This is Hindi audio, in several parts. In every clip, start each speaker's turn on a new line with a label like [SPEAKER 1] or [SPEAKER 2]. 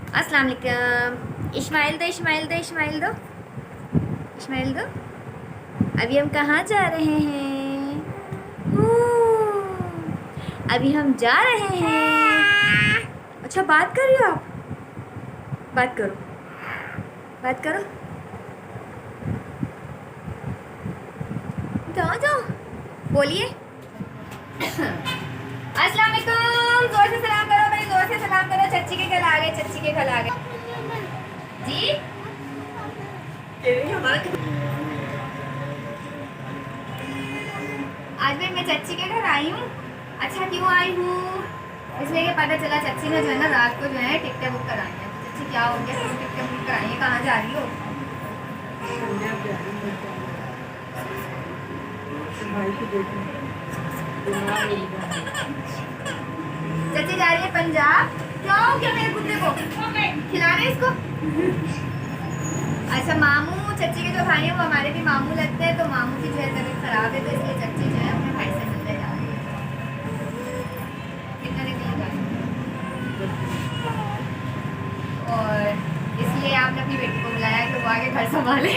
[SPEAKER 1] अस्सलाम वालेकुम। इस्माइल दो, इस्माइल दो, इस्माइल दो, इस्माइल दो। अभी हम कहाँ जा रहे हैं? अभी हम जा रहे हैं। अच्छा बात कर रही हो आप? बात करो, बात करो। जाओ जाओ, बोलिए। अस्सलाम वालेकुम। जोर से सलाम करो भाई, जोर से सलाम करो। चच्ची के घर आ गए, चच्ची के घर आ गए जी। आज मैं चच्ची के घर आई हूँ। अच्छा क्यों आई हूँ? इसलिए कि पता चला चच्ची ने जो है ना रात को जो है टिकटें बुक कराई हैं। तो चच्ची क्या हो गया, तुम टिकटें बुक कराई हैं, कहाँ जा रही हो? चच्ची जा रही है पंजाब। क्या हो गया मेरे कुत्ते को? खिला रहे इसको? अच्छा मामू, चच्ची के जो भाई हैं वो हमारे भी मामू लगते हैं, तो मामू की जो है तबीयत खराब है, तो इसलिए चच्ची जो है अपने भाई से मिलने जा रही है। कितने दिन जा रही है और इसलिए आपने अपनी बेटी को बुलाया कि वो आगे घर संभाले।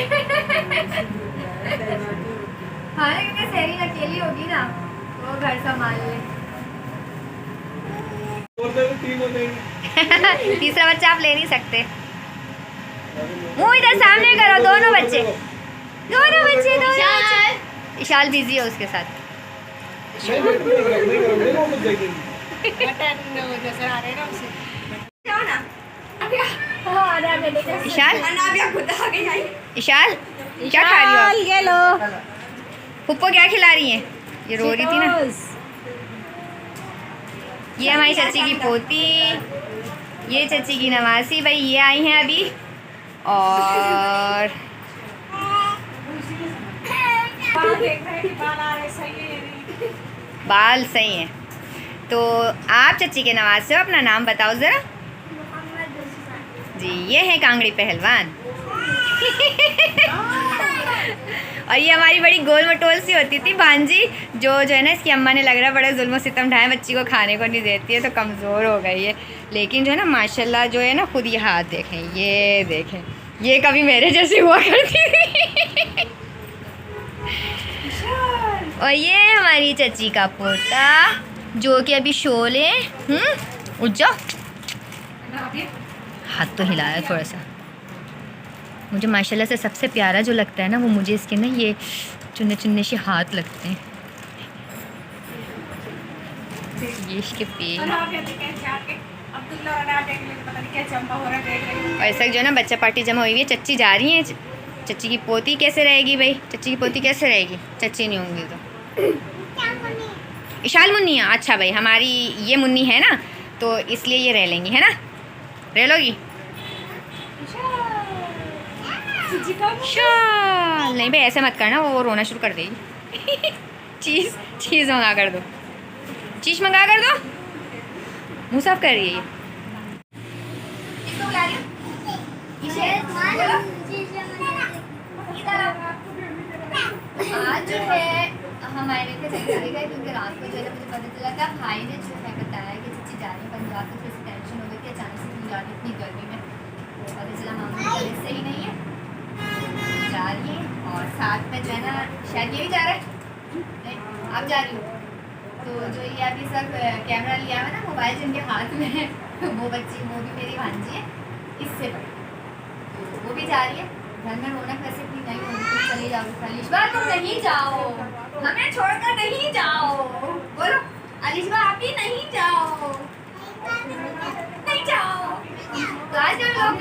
[SPEAKER 1] हाँ क्योंकि सहरी अकेली होगी ना, वो घर संभाल ले। तीसरा बच्चा आप ले नहीं सकते। मुँह इधर सामने करो, दोनों बच्चे, दोनों बच्चे, दोनों बच्चे। इशाल बिजी है उसके साथ। इशाल, इशाल क्या खा रही हो? पुप्पो क्या खिला रही है? ये रो रही थी ना। ये हमारी चच्ची की पोती, ये चच्ची की नवासी भाई, ये आई हैं अभी। और बाल सही हैं। तो आप चच्ची के नवाज से हो, अपना नाम बताओ ज़रा जी। ये है कांगड़ी पहलवान। और ये हमारी बड़ी गोल मटोल सी होती थी भांजी, जो है ना इसकी अम्मा ने लग रहा है बड़े जुल्म सितम ढाए, बच्ची को खाने को नहीं देती है तो कमज़ोर हो गई है। लेकिन जो है ना माशाल्लाह जो है ना, खुद ये हाथ देखें, ये देखें, ये कभी मेरे जैसी हुआ करती थी। और ये हमारी चच्ची का पोता जो कि अभी शोले। उठ जाओ, हाथ तो हिलाया थोड़ा सा। मुझे माशाल्लाह से सबसे प्यारा जो लगता है ना, वो मुझे इसके ना ये चुन्ने चुन्ने से हाथ लगते हैं। ये इसके पेट। और ऐसा जो है ना बच्चा पार्टी जमा हुई है। चच्ची जा रही है। चच्ची की पोती कैसे रहेगी भाई? चच्ची की पोती कैसे रहेगी? चच्ची नहीं होंगी तो इशाल मुन्नी है। अच्छा भाई, हमारी ये मुन्नी है ना, तो इसलिए ये रह लेंगी, है ना? रह लोगी? नहीं भाई ऐसे मत करना, वो रोना शुरू कर देगी। चीज़ चीज़ मंगा कर दो, चीज़ मंगा कर दो। मुँह साफ कर रही है ये। आज जो है हमारे थे चलेगा, क्योंकि रात को जो है मुझे पता चला था भाई ने जो है बताया कि चच्ची जा रही है पंजाब, तो फिर टेंशन हो गई कि अचानक से क्यों जा रही इतनी गर्मी में। तो पता चला मामा की तबीयत सही नहीं है, जा रही है। और साथ में जो है ना शायद ये भी जा रहा है, नहीं आप जा रही हो। तो जो ये अभी सब कैमरा लिया है ना मोबाइल जिनके हाथ में है, वो बच्ची, वो भी मेरी भांजी है, इससे बड़ी, तो वो भी जा रही है। घर में रौनक वैसे इतनी नहीं होगी, तुम चली जाओ अलिशबा, तुम नहीं जाओ, हमें छोड़कर नहीं जाओ। बोलो अलिशबा, आप भी नहीं जाओ, नहीं जाओ। तो आज जो लोग